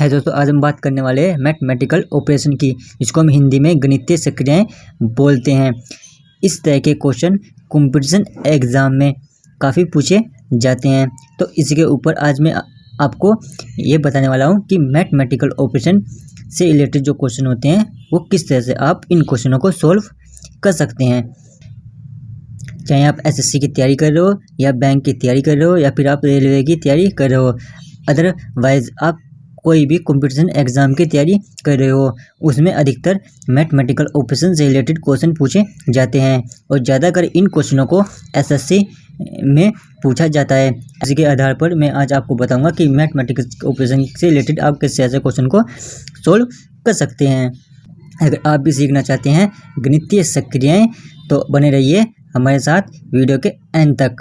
हाय दोस्तों, आज हम बात करने वाले हैं मैथमेटिकल ऑपरेशन की, जिसको हम हिंदी में गणितीय सक्रियाएं बोलते हैं। इस तरह के क्वेश्चन कॉम्पिटिशन एग्ज़ाम में काफ़ी पूछे जाते हैं। तो इसके ऊपर आज मैं आपको ये बताने वाला हूँ कि मैथमेटिकल ऑपरेशन से रिलेटेड जो क्वेश्चन होते हैं वो किस तरह से आप इन क्वेश्चनों को सॉल्व कर सकते हैं। चाहे आप एसएससी की तैयारी कर रहे हो या बैंक की तैयारी कर रहे हो या फिर आप रेलवे की तैयारी कर रहे हो, अदरवाइज आप कोई भी कंपटीशन एग्ज़ाम की तैयारी कर रहे हो, उसमें अधिकतर मैथमेटिकल ऑपरेशन से रिलेटेड क्वेश्चन पूछे जाते हैं और ज़्यादातर इन क्वेश्चनों को एसएससी में पूछा जाता है। इसी के आधार पर मैं आज आपको बताऊंगा कि मैथमेटिकल ऑपरेशन से रिलेटेड आप किस ऐसे क्वेश्चन को सोल्व कर सकते हैं। अगर आप भी सीखना चाहते हैं गणितीय सक्रियाएं तो बने रहिए हमारे साथ वीडियो के एंड तक।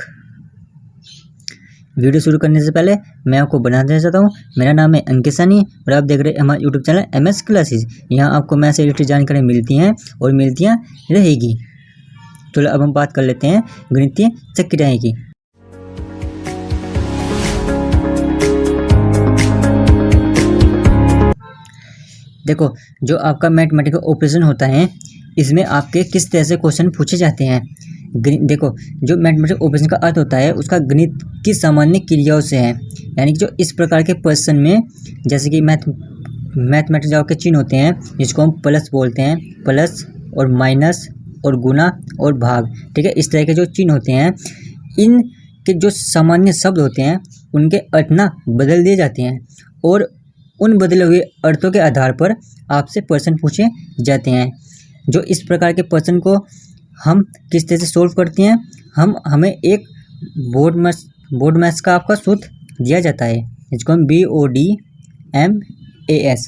वीडियो शुरू करने से पहले मैं आपको बता देना चाहता हूँ, मेरा नाम है अंकित सानी और आप देख रहे हैं हमारा यूट्यूब चैनल एमएस क्लासेस। यहाँ आपको मैथ से रिलेटेड जानकारी मिलती हैं और मिलतियाँ रहेगी। चलो अब हम बात कर लेते हैं गणितीय सक्रियाएं की। देखो, जो आपका मैथमेटिकल ऑपरेशन होता है इसमें आपके किस तरह से क्वेश्चन पूछे जाते हैं। देखो, जो मैथमेटिकल ऑपरेशन का अर्थ होता है उसका गणित की सामान्य क्रियाओं से है, यानी कि जो इस प्रकार के प्रश्न में जैसे कि मैथमेटिकल के चिन्ह होते हैं जिसको हम प्लस बोलते हैं, प्लस और माइनस और गुना और भाग, ठीक है। इस तरह के जो चिन्ह होते हैं इनके जो सामान्य शब्द होते हैं उनके अर्थ ना बदल दिए जाते हैं और उन बदले हुए अर्थों के आधार पर आपसे प्रश्न पूछे जाते हैं। जो इस प्रकार के प्रश्न को हम किस तरह से सोल्व करते हैं, हमें एक बोर्ड मैथ्स का आपका सूत्र दिया जाता है जिसको हम BODMAS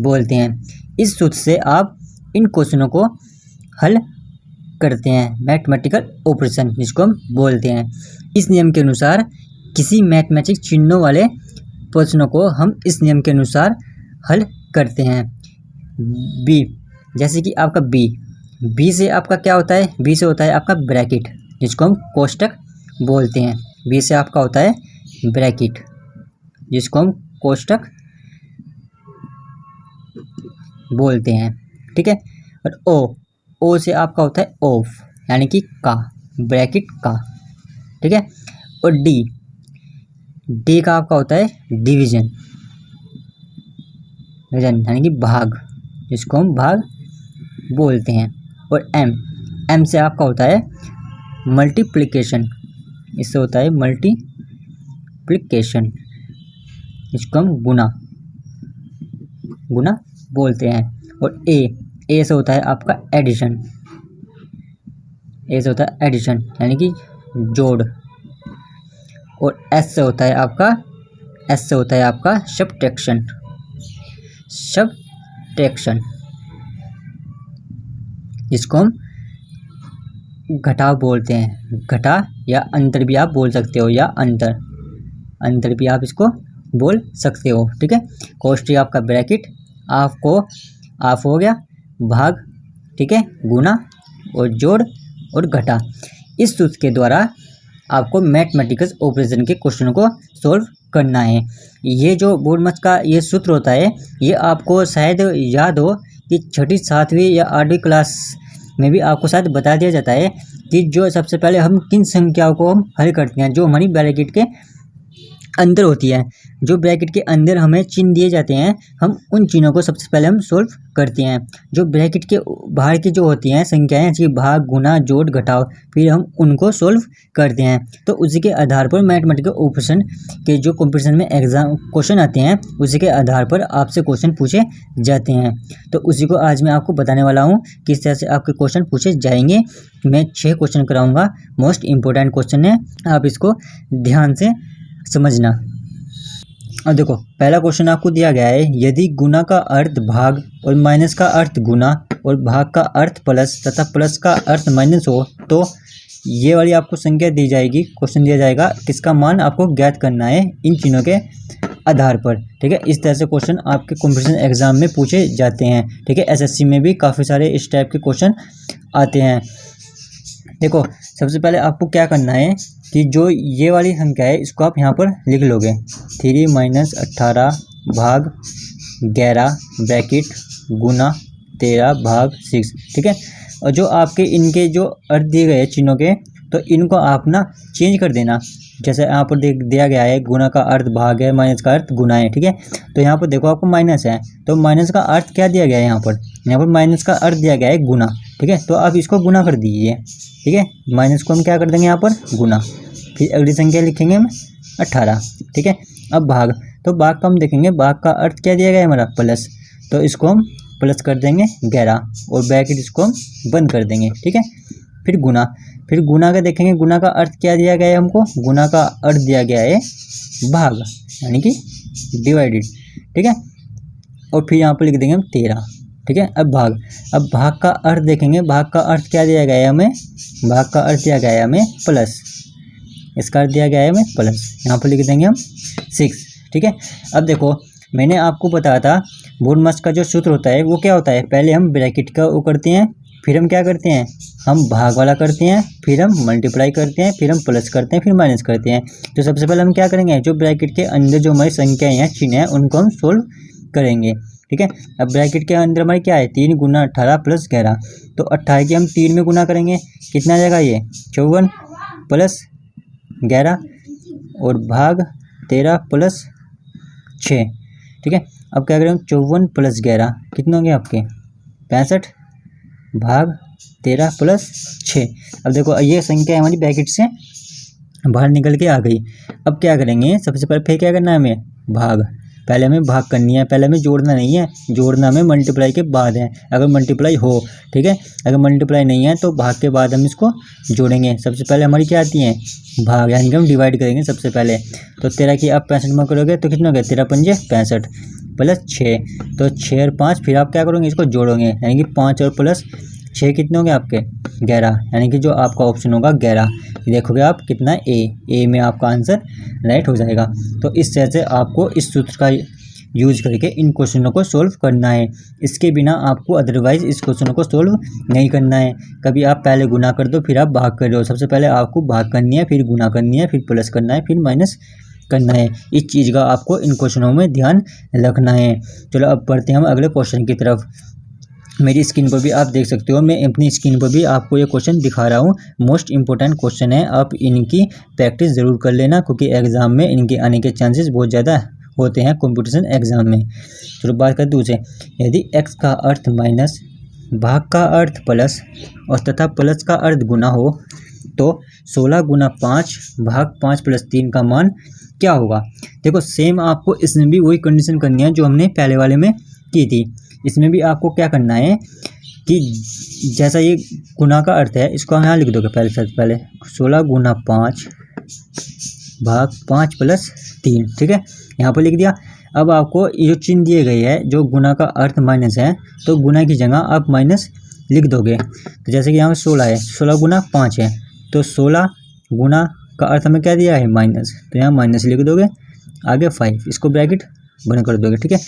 बोलते हैं। इस सूत्र से आप इन क्वेश्चनों को हल करते हैं, मैथमेटिकल ऑपरेशन जिसको हम बोलते हैं। इस नियम के अनुसार किसी मैथमेटिक चिन्हों वाले प्रश्नों को हम इस नियम के अनुसार हल करते हैं। बी, जैसे कि आपका बी से आपका क्या होता है, बी से होता है आपका ब्रैकेट जिसको हम कोष्टक बोलते हैं। बी से आपका होता है ब्रैकेट जिसको हम कोष्टक बोलते हैं, ठीक है। और ओ से आपका होता है ऑफ, यानी कि का, ब्रैकेट का, ठीक है। और डी का आपका होता है डिवीजन यानी कि भाग जिसको हम भाग बोलते हैं। और एम से आपका होता है मल्टीप्लिकेशन, इससे होता है मल्टीप्लिकेशन जिसको हम गुना बोलते हैं। और ए से होता है आपका एडिशन, ए से होता है एडिशन यानी कि जोड़। और एस से होता है आपका सब्ट्रैक्शन जिसको हम घटाव बोलते हैं। घटा या अंतर भी आप बोल सकते हो, या अंतर भी आप इसको बोल सकते हो, ठीक है। कोष्टक आपका ब्रैकेट, ऑफ हो गया, भाग, ठीक है, गुना और जोड़ और घटा। इस सूत्र के द्वारा आपको मैथमेटिकल ऑपरेशन के क्वेश्चनों को सॉल्व करना है। ये जो बोर्ड मैथ्स का ये सूत्र होता है ये आपको शायद याद हो कि 6वीं 7वीं या 8वीं क्लास में भी आपको शायद बता दिया जाता है कि जो सबसे पहले हम किन संख्याओं को हम हल करते हैं। जो हमारी ब्रैकेट के अंदर होती है, जो ब्रैकेट के अंदर हमें चिन्ह दिए जाते हैं, हम उन चिन्हों को सबसे पहले हम सोल्व करते हैं। जो ब्रैकेट के बाहर की जो होती हैं संख्याएं, जैसे भाग, गुना, जोड़, घटाव, फिर हम उनको सोल्व करते हैं। तो उसी के आधार पर मैथमेटिकल ऑपरेशन के जो कॉम्पिटिशन में एग्जाम क्वेश्चन आते हैं उसी के आधार पर आपसे क्वेश्चन पूछे जाते हैं। तो उसी को आज मैं आपको बताने वाला हूँ किस तरह से आपके क्वेश्चन पूछे जाएंगे। मैं 6 क्वेश्चन कराऊँगा, मोस्ट इम्पोर्टेंट क्वेश्चन है, आप इसको ध्यान से समझना। अब देखो, पहला क्वेश्चन आपको दिया गया है, यदि गुना का अर्थ भाग और माइनस का अर्थ गुना और भाग का अर्थ प्लस तथा प्लस का अर्थ माइनस हो तो ये वाली आपको संख्या दी जाएगी। क्वेश्चन दिया जाएगा किसका मान आपको ज्ञात करना है इन चिन्हों के आधार पर, ठीक है। इस तरह से क्वेश्चन आपके कॉम्पिटिशन एग्जाम में पूछे जाते हैं, ठीक है। एसएससी में भी काफ़ी सारे इस टाइप के क्वेश्चन आते हैं। देखो, सबसे पहले आपको क्या करना है कि जो ये वाली संख्या है इसको आप यहाँ पर लिख लोगे, 3 - 18 भाग 11 ब्रैकेट गुना 13 भाग 6, ठीक है। और जो आपके इनके जो अर्थ दिए गए चिन्हों के, तो इनको आप ना चेंज कर देना। जैसे यहाँ पर दिया गया है गुना का अर्थ भाग है, माइनस का अर्थ गुना है, ठीक है। तो यहाँ पर देखो आपको माइनस है, तो माइनस का अर्थ क्या दिया गया है यहाँ पर माइनस का अर्थ दिया गया है गुना, ठीक है। तो आप इसको गुना कर दीजिए, ठीक है। माइनस को हम क्या कर देंगे यहाँ पर गुना, फिर अगली संख्या लिखेंगे हम 18, ठीक है। अब भाग, तो भाग का हम देखेंगे, भाग का अर्थ क्या दिया गया है हमारा प्लस, तो इसको हम प्लस कर देंगे 11 और ब्रैकेट इसको हम बंद कर देंगे, ठीक है। फिर गुना, फिर गुना का देखेंगे, गुना का अर्थ क्या दिया गया है हमको, गुना का अर्थ दिया गया है भाग यानी कि डिवाइडेड, ठीक है। और फिर यहाँ पर लिख देंगे हम 13, ठीक है। अब भाग का अर्थ देखेंगे, भाग का अर्थ क्या दिया गया है हमें, भाग का अर्थ दिया गया है हमें प्लस, इसका अर्थ दिया गया है हमें प्लस, यहाँ पर लिख देंगे हम 6, ठीक है। अब देखो मैंने आपको बताया था बोर्डमास का जो सूत्र होता है वो क्या होता है, पहले हम ब्रैकेट का वो करते हैं, फिर हम क्या करते हैं, हम भाग वाला करते हैं, फिर हम मल्टीप्लाई करते हैं, फिर हम प्लस करते हैं, फिर माइनस करते हैं। तो सबसे पहले हम क्या करेंगे, जो ब्रैकेट के अंदर जो हमारी संख्याएं हैं, चिन्ह हैं, उनको हम सोल्व करेंगे, ठीक है। अब ब्रैकेट के अंदर हमारे क्या है, 3 गुना 18 प्लस 11, तो 18 की हम 3 में गुना करेंगे, कितना आ जाएगा ये 54 प्लस 11 और भाग 13 प्लस 6, ठीक है। अब क्या करें, 54 प्लस 11 कितने होंगे आपके 65 भाग 13 प्लस 6। अब देखो ये संख्या हमारी ब्रैकेट से बाहर निकल के आ गई। अब क्या करेंगे, सबसे पहले फिर क्या करना है हमें, भाग, पहले हमें भाग करनी है, पहले हमें जोड़ना नहीं है, जोड़ना हमें मल्टीप्लाई के बाद है, अगर मल्टीप्लाई हो, ठीक है। अगर मल्टीप्लाई नहीं है तो भाग के बाद हम इसको जोड़ेंगे। सबसे पहले हमारी क्या आती है भाग, यानी कि हम डिवाइड करेंगे सबसे पहले। तो 13 की आप 65 में करोगे तो कितना हो गया, 13 पंजे 65 प्लस 6, तो 6 और 5, फिर आप क्या करोगे, इसको जोड़ोगे, यानी कि 5 और प्लस 6 कितने होंगे आपके 11, यानी कि जो आपका ऑप्शन होगा 11, देखोगे आप कितना ए में आपका आंसर राइट हो जाएगा। तो इस तरह से आपको इस सूत्र का यूज करके इन क्वेश्चनों को सोल्व करना है, इसके बिना आपको अदरवाइज इस क्वेश्चनों को सोल्व नहीं करना है। कभी आप पहले गुना कर दो फिर आप भाग कर दो, सबसे पहले आपको भाग करनी है, फिर गुना करनी है, फिर प्लस करना है, फिर माइनस करना है। इस चीज़ का आपको इन क्वेश्चनों में ध्यान रखना है। चलो अब बढ़ते हैं हम अगले क्वेश्चन की तरफ। मेरी स्क्रीन पर भी आप देख सकते हो, मैं अपनी स्क्रीन पर भी आपको ये क्वेश्चन दिखा रहा हूँ। मोस्ट इंपॉर्टेंट क्वेश्चन है, आप इनकी प्रैक्टिस ज़रूर कर लेना, क्योंकि एग्जाम में इनके आने के चांसेस बहुत ज़्यादा होते हैं कंपटीशन एग्जाम में। चलो बात करते दूसरे, यदि x का अर्थ माइनस, भाग का अर्थ प्लस और तथा प्लस का अर्थ गुना हो, तो 16 गुना 5 भाग 5 प्लस 3 का मान क्या होगा। देखो सेम आपको इसमें भी वही कंडीशन करनी है जो हमने पहले वाले में की थी। इसमें भी आपको क्या करना है कि जैसा ये गुना का अर्थ है, इसको हम यहाँ लिख दोगे पहले, सबसे पहले 16 गुना 5 भाग 5 प्लस 3, ठीक है, यहाँ पर लिख दिया। अब आपको ये जो चिन्ह दिए गए है, जो गुना का अर्थ माइनस है, तो गुना की जगह आप माइनस लिख दोगे। तो जैसे कि यहाँ 16 है, 16 गुना 5 है, तो 16 गुना का अर्थ हमें क्या दिया है माइनस, तो यहाँ माइनस लिख दोगे, आगे 5, इसको ब्रैकेट बंद कर दोगे, ठीक है।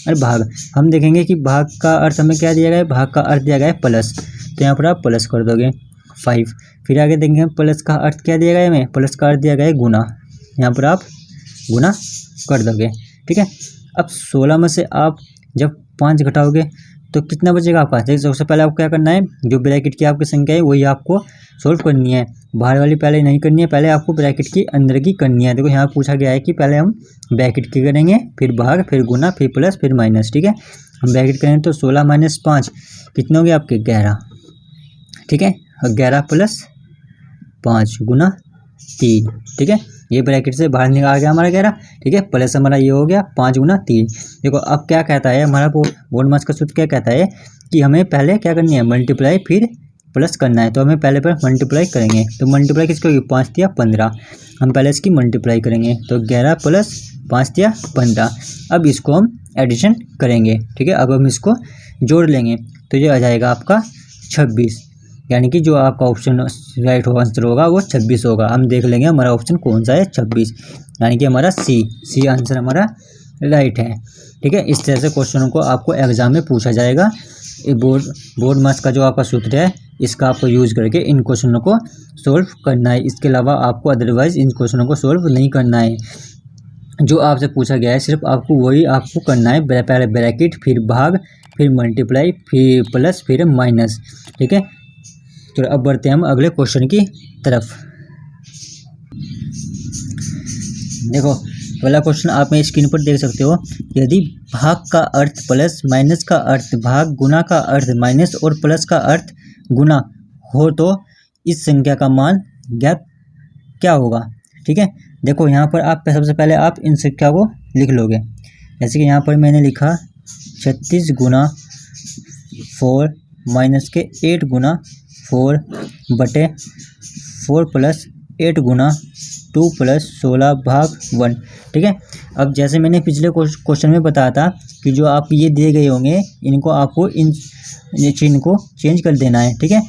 और भाग, हम देखेंगे कि भाग का अर्थ हमें क्या दिया गया है, भाग का अर्थ दिया गया है प्लस, तो यहाँ पर आप प्लस कर दोगे 5। फिर आगे देखेंगे हम प्लस का अर्थ क्या दिया गया है हमें, प्लस का अर्थ दिया गया है गुना, यहाँ पर आप गुना कर दोगे, ठीक है। अब 16 में से आप जब 5 घटाओगे तो कितना बचेगा आपका। देखिए सबसे पहले आपको क्या करना है, जो ब्रैकेट की आपकी संख्या है वही आपको सोल्व करनी है, बाहर वाली पहले नहीं करनी है, पहले आपको ब्रैकेट की अंदर की करनी है। देखो यहाँ पूछा गया है कि पहले हम ब्रैकेट की करेंगे, फिर भाग, फिर गुना, फिर प्लस, फिर माइनस, ठीक है। हम ब्रैकेट करेंगे तो 16 माइनस 5 कितने हो गए आपके 11, ठीक है, और 11 प्लस 5 गुना 3, ठीक है, ये ब्रैकेट से बाहर निकाल गया हमारा 11, ठीक है, प्लस हमारा ये हो गया 5 गुना 3। देखो अब क्या कहता है हमारा बोर्डमास का सूत्र, क्या कहता है कि हमें पहले क्या करनी है मल्टीप्लाई, फिर प्लस करना है। तो हमें पहले पर मल्टीप्लाई करेंगे, तो मल्टीप्लाई किसको होगी, 5 दिया 15, हम पहले इसकी मल्टीप्लाई करेंगे, तो 11 प्लस 5 दिया 15। अब इसको हम एडिशन करेंगे, ठीक है, अब हम इसको जोड़ लेंगे, तो ये आ जाएगा आपका 26, यानी कि जो आपका ऑप्शन राइट हो आंसर होगा वो 26 होगा। हम देख लेंगे हमारा ऑप्शन कौन सा है, 26, यानी कि हमारा सी आंसर हमारा राइट है, ठीक है। इस तरह से क्वेश्चनों को आपको एग्जाम में पूछा जाएगा। बोर्डमास का जो आपका सूत्र है, इसका आपको यूज करके इन क्वेश्चनों को सोल्व करना है, इसके अलावा आपको अदरवाइज इन क्वेश्चनों को सोल्व नहीं करना है। जो आपसे पूछा गया है सिर्फ आपको वही आपको करना है, पहले ब्रैकेट फिर भाग फिर मल्टीप्लाई फिर प्लस फिर माइनस, ठीक है। चलो अब बढ़ते हैं हम अगले क्वेश्चन की तरफ। देखो पहला क्वेश्चन आप मेरी स्क्रीन पर देख सकते हो, यदि भाग का अर्थ प्लस माइनस का अर्थ भाग गुना का अर्थ माइनस और प्लस का अर्थ गुना हो तो इस संख्या का मान ज्ञात क्या होगा, ठीक है। देखो यहाँ पर आप सबसे पहले आप इन संख्या को लिख लोगे, जैसे कि यहाँ पर मैंने लिखा 36 गुना 4 माइनस के 8 गुना 4 बटे 4 प्लस 8 गुना 2 प्लस 16 भाग 1, ठीक है। अब जैसे मैंने पिछले क्वेश्चन में बताया था कि जो आप ये दिए गए होंगे इनको आपको इन चिन्ह को चेंज कर देना है, ठीक है।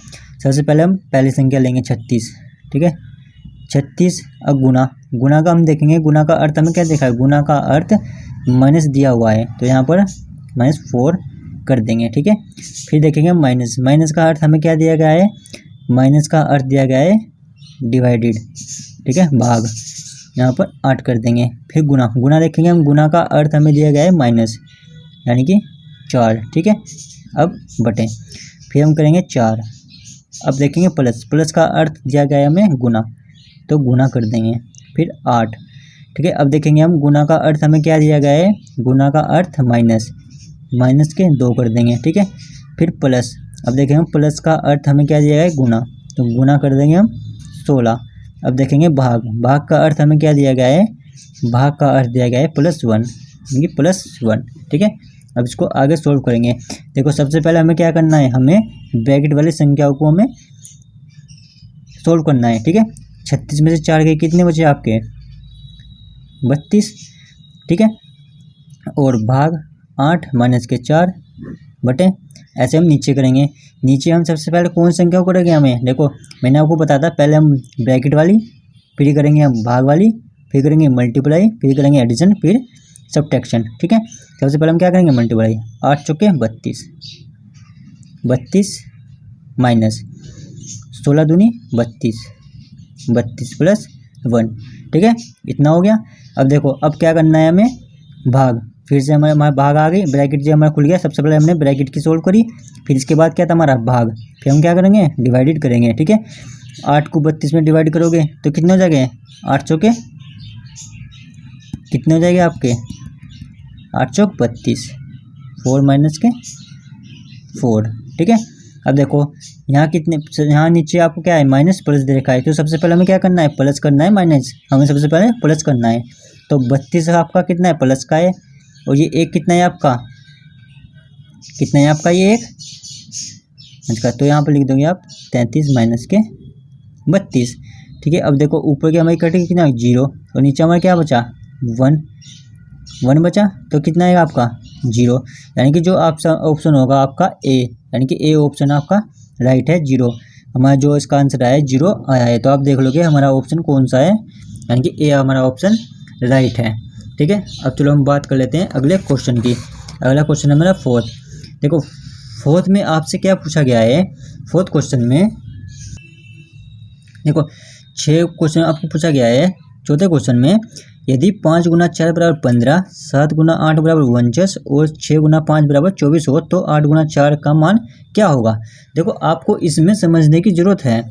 सबसे पहले हम पहली संख्या लेंगे 36, ठीक है। 36 अब गुना का हम देखेंगे, गुना का अर्थ हमें क्या देखा है, गुना का अर्थ माइनस दिया हुआ है तो यहाँ पर -4 कर देंगे, ठीक है। फिर देखेंगे माइनस का अर्थ हमें क्या दिया गया है, माइनस का अर्थ दिया गया है डिवाइडेड, ठीक है, भाग, यहाँ पर 8 कर देंगे। फिर गुना देखेंगे हम, गुना का अर्थ हमें दिया गया है माइनस यानी कि 4, ठीक है। अब बटे फिर हम करेंगे 4। अब देखेंगे प्लस का अर्थ दिया गया है हमें गुना तो गुना कर देंगे, फिर 8, ठीक है। अब देखेंगे हम गुना का अर्थ हमें क्या दिया गया है, गुना का अर्थ माइनस के 2 कर देंगे, ठीक है। फिर प्लस, अब देखेंगे प्लस का अर्थ हमें क्या दिया गया है, गुना तो गुना कर देंगे हम 16। अब देखेंगे भाग का अर्थ हमें क्या दिया गया है, भाग का अर्थ दिया गया है +1 यानी +1, ठीक है। अब इसको आगे सोल्व करेंगे। देखो सबसे पहले हमें क्या करना है, हमें ब्रैकेट वाली संख्याओं को हमें सोल्व करना है, ठीक है। 36 में से 4 गए, कितने बचे आपके 32, ठीक है। और भाग 8 माइनस के 4 बटे, ऐसे हम नीचे करेंगे। नीचे हम सबसे पहले कौन संख्या को करेंगे, हमें देखो मैंने आपको बताया था पहले हम ब्रैकेट वाली, फिर करेंगे हम भाग वाली, फिर करेंगे मल्टीप्लाई, फिर करेंगे एडिशन, फिर सब्ट्रैक्शन, ठीक है। सबसे पहले हम क्या करेंगे मल्टीप्लाई, 8 चौके 32 माइनस 16 दूनी 32 प्लस 1, ठीक है, इतना हो गया। अब देखो अब क्या करना है हमें, भाग, फिर से हमारा भाग आ गई, ब्रैकेट जो हमारा खुल गया, सबसे पहले हमने ब्रैकेट की सोल्व करी, फिर इसके बाद क्या था हमारा भाग, फिर हम क्या करेंगे डिवाइडेड करेंगे, ठीक है। 8 को 32 में डिवाइड करोगे तो कितने हो जाएंगे, 8 चौके कितने हो जाएंगे आपके, 8 चौक 32, 4 माइनस के 4, ठीक है। अब देखो यहाँ कितने, यहाँ नीचे आपको क्या है माइनस प्लस दे रखा है, तो सबसे पहले हमें क्या करना है, प्लस करना है, माइनस हमें सबसे पहले प्लस करना है। तो 32 आपका कितना है, प्लस का है, और ये 1 कितना है आपका, कितना है आपका ये 1 अच्छा, तो यहाँ पर लिख दोगे आप 33 माइनस के 32, ठीक है। अब देखो ऊपर के हमारी कटेगी कितना 0, और नीचे हमारा क्या बचा 1 बचा, तो कितना है आपका 0, यानी कि जो आपका ऑप्शन होगा आपका ए, यानी कि ए ऑप्शन आपका राइट है, 0 हमारा जो इसका आंसर आया है 0 आया है। तो आप देख लोगे हमारा ऑप्शन कौन सा है, यानी कि ए हमारा ऑप्शन राइट है, ठीक है। अब चलो हम बात कर लेते हैं अगले क्वेश्चन की। अगला क्वेश्चन है मेरा 4th। देखो 4th में आपसे क्या पूछा गया है, 4th क्वेश्चन में देखो 6 क्वेश्चन आपको पूछा गया है। चौथे क्वेश्चन में यदि 5 गुना 4 बराबर 15, 7 गुना 8 बराबर 49 और 6 गुना 5 बराबर 24 हो तो 8 गुना 4 का मान क्या होगा। देखो आपको इसमें समझने की ज़रूरत है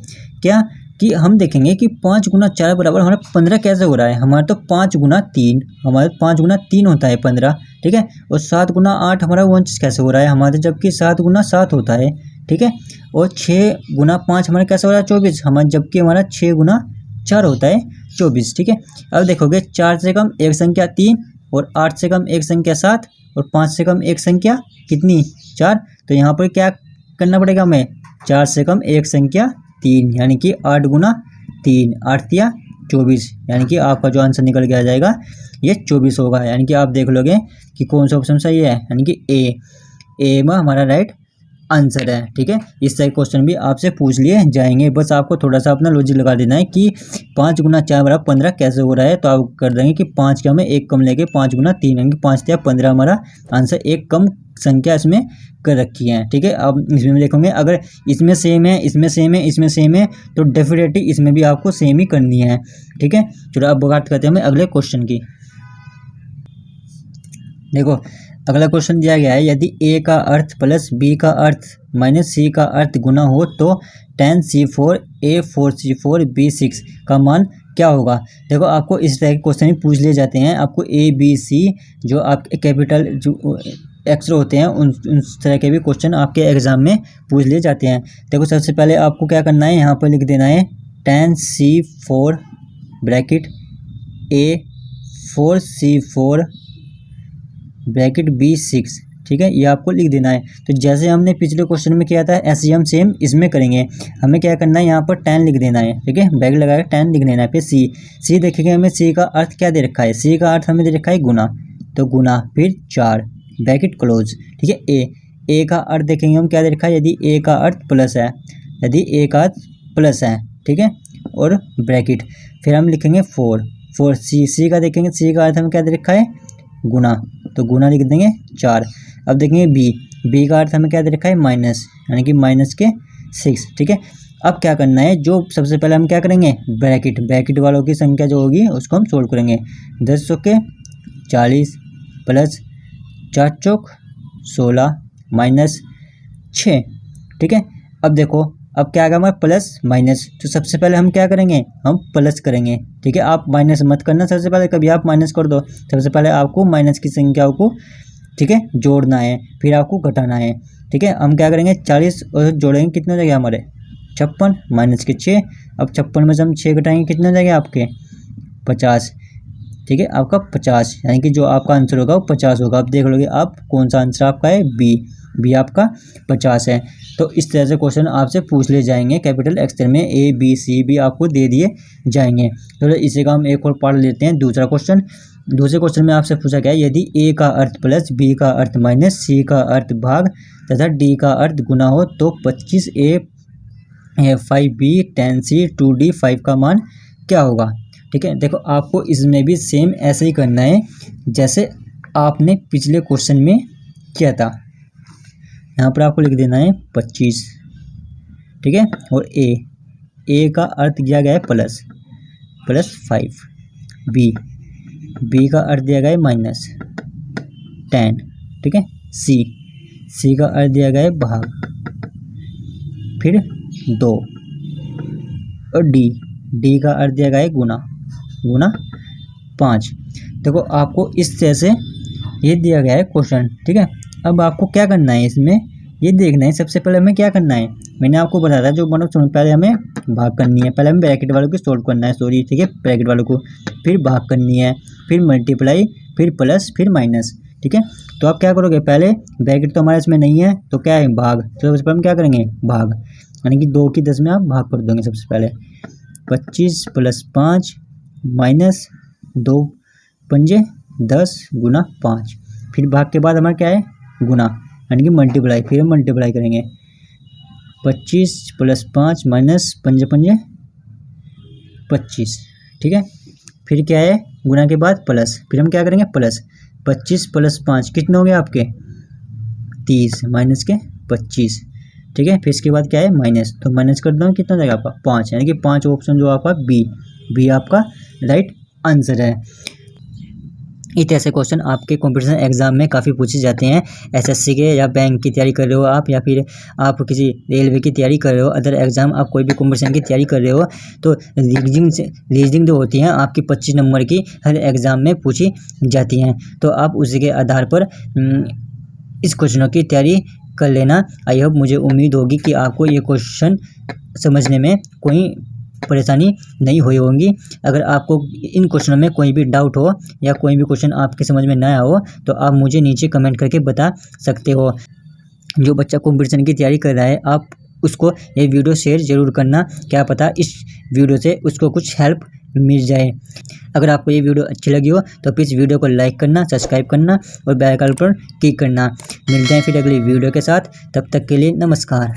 क्या, कि हम देखेंगे कि 5 गुना 4 बराबर हमारा 15 कैसे हो रहा है, हमारा तो 5 गुना 3, हमारे 5 गुना 3 होता है 15, ठीक है। और 7 गुना 8 हमारा 49 कैसे हो रहा है, हमारे जबकि 7 गुना 7 होता है, ठीक है। और 6 गुना 5 हमारा कैसे हो रहा है 24, हमारा जबकि हमारा 6 गुना 4 होता है 24, ठीक है। अब देखोगे 4 से कम एक संख्या 3, और 8 से कम एक संख्या 7, और 5 से कम एक संख्या कितनी 4, तो यहाँ पर क्या करना पड़ेगा हमें, 4 से कम एक संख्या 3, यानी कि 8 गुना 3, 8 या 24, यानी कि आपका जो आंसर निकल के आ जाएगा ये 24 होगा। यानी कि आप देख लोगे कि कौन सा ऑप्शन सही है, यानी कि ए में हमारा राइट आंसर है, ठीक है। इस तरह क्वेश्चन भी आपसे पूछ लिए जाएंगे, बस आपको थोड़ा सा अपना लॉजिक लगा देना है कि 5 गुना 4 बराबर 15 कैसे हो रहा है, तो आप कर देंगे कि 5 के हमें एक कम लेके 5 गुना 3, यानी कि 5 या 15 हमारा आंसर, एक कम संख्या इसमें कर रखी है, ठीक है। अब इसमें देखोगे अगर इसमें सेम है, इसमें सेम है, इसमें सेम है, तो डेफिनेटली इसमें भी आपको सेम ही करनी है, ठीक है। चलो अब बात करते हैं हमें अगले क्वेश्चन की। देखो अगला क्वेश्चन दिया गया है, यदि a का अर्थ प्लस b का अर्थ माइनस c का अर्थ गुना हो तो tan c4 a4c4 b6 का मान क्या होगा। देखो आपको इस तरह के क्वेश्चन पूछ लिए जाते हैं, आपको a b c जो आपके कैपिटल जो अक्षर होते हैं उन तरह के भी क्वेश्चन आपके एग्जाम में पूछ लिए जाते हैं। देखो सबसे पहले आपको क्या करना है, यहाँ पर लिख देना है tan c4 bracket a4c4 bracket b6, ठीक है, ये आपको लिख देना है। तो जैसे हमने पिछले क्वेश्चन में किया था ऐसे ही हम सेम इसमें करेंगे। हमें क्या करना है, यहाँ पर tan लिख देना है, ठीक है, ब्रैकेट लगा के tan लिख देना है। फिर c देखेंगे हमें c का अर्थ क्या दे रखा है, c का अर्थ हमें दे रखा है गुना, तो गुना फिर 4 ब्रैकेट क्लोज, ठीक है। a का अर्थ देखेंगे हम क्या दे रखा है, यदि a का अर्थ प्लस है, यदि a का अर्थ प्लस है, ठीक है, और ब्रैकेट फिर हम लिखेंगे 4 c का देखेंगे, c का अर्थ हमें क्या दे रखा है गुना, तो गुना लिख देंगे 4। अब देखेंगे b का अर्थ हमें क्या दे रखा है माइनस, यानी कि माइनस के 6, ठीक है। अब क्या करना है, जो सबसे पहले हम क्या करेंगे ब्रैकेट वालों की संख्या जो होगी उसको हम सोल्व करेंगे। 10 चौके 40 प्लस 4 चौक 16 माइनस 6, ठीक है। अब देखो अब क्या आएगा हमारा प्लस माइनस, तो सबसे पहले हम क्या करेंगे, हम प्लस करेंगे, ठीक है। आप माइनस मत करना, सबसे पहले कभी आप माइनस कर दो, सबसे पहले आपको माइनस की संख्याओं को, ठीक है, जोड़ना है, फिर आपको घटाना है, ठीक है। हम क्या करेंगे 40 और जोड़ेंगे, कितने हो जाएगा हमारे 56 माइनस के 6। अब 56 में से हम 6 घटाएंगे, कितने हो जाएंगे आपके 50, ठीक है, आपका 50, यानी कि जो आपका आंसर होगा वो 50 होगा। आप देख लोगे आप कौन सा आंसर आपका है, बी आपका 50 है। तो इस तरह से क्वेश्चन आपसे पूछ ले जाएंगे कैपिटल अक्षर में, ए बी सी भी आपको दे दिए जाएंगे। तो इसी का हम एक और पढ़ लेते हैं दूसरा क्वेश्चन। दूसरे क्वेश्चन में आपसे पूछा गया है, यदि a का अर्थ प्लस b का अर्थ माइनस c का अर्थ भाग तथा d का अर्थ गुना हो तो 25a 5b 10c 2d 5 का मान क्या होगा, ठीक है। देखो आपको इसमें भी सेम ऐसे ही करना है जैसे आपने पिछले क्वेश्चन में किया था। यहाँ पर आपको लिख देना है 25, ठीक है, और a का अर्थ दिया गया है प्लस 5, b का अर्थ दिया गया है माइनस 10, ठीक है, c का अर्थ दिया गया है भाग, फिर 2, और d का अर्थ दिया गया है गुना 5। देखो आपको इस तरह से ये दिया गया है क्वेश्चन, ठीक है। अब आपको क्या करना है, इसमें ये देखना है सबसे पहले हमें क्या करना है, मैंने आपको बताया था जो मतलब पहले हमें भाग करनी है, पहले हमें ब्रैकेट वालों को सॉल्व करना है, सॉरी, ठीक है, ब्रैकेट वालों को, फिर भाग करनी है, फिर मल्टीप्लाई, फिर प्लस, फिर माइनस, ठीक है। तो आप क्या करोगे, पहले ब्रैकेट तो हमारे इसमें नहीं है तो क्या है भाग, तो सबसे पहले हम क्या करेंगे भाग, यानी कि 2 की 10 में आप भाग कर दोगे। सबसे पहले 25 प्लस 5 माइनस 2 पंजे 10 गुना 5, फिर भाग के बाद हमारा क्या है गुना, यानी कि मल्टीप्लाई, फिर हम मल्टीप्लाई करेंगे 25 प्लस 5 माइनस 5 पंजे 25, ठीक है। फिर क्या है गुना के बाद प्लस, फिर हम क्या करेंगे प्लस 25 प्लस 5 कितने हो गए आपके 30 माइनस के 25, ठीक है। फिर इसके बाद क्या है माइनस, तो माइनस कर दो कितना हो जाएगा आपका 5, यानी कि 5 ऑप्शन जो आपका बी आपका राइट आंसर है। इस ऐसे क्वेश्चन आपके कंपटीशन एग्जाम में काफ़ी पूछे जाते हैं, एसएससी के या बैंक की तैयारी कर रहे हो आप, या फिर आप किसी रेलवे की तैयारी कर रहे हो, अदर एग्जाम आप कोई भी कंपटीशन की तैयारी कर रहे हो, तो रीजनिंग जो होती हैं आपकी 25 नंबर की हर एग्ज़ाम में पूछी जाती हैं। तो आप उसी के आधार पर इस क्वेश्चनों की तैयारी कर लेना। आई होप, मुझे उम्मीद होगी कि आपको ये क्वेश्चन समझने में कोई परेशानी नहीं हुई होंगी। अगर आपको इन क्वेश्चनों में कोई भी डाउट हो या कोई भी क्वेश्चन आपके समझ में ना आया हो तो आप मुझे नीचे कमेंट करके बता सकते हो। जो बच्चा कंपटीशन की तैयारी कर रहा है आप उसको ये वीडियो शेयर ज़रूर करना, क्या पता इस वीडियो से उसको कुछ हेल्प मिल जाए। अगर आपको ये वीडियो अच्छी लगी हो तो प्लीज़ वीडियो को लाइक करना, सब्सक्राइब करना और बेल आइकन पर क्लिक करना। मिलते हैं फिर अगली वीडियो के साथ, तब तक के लिए नमस्कार।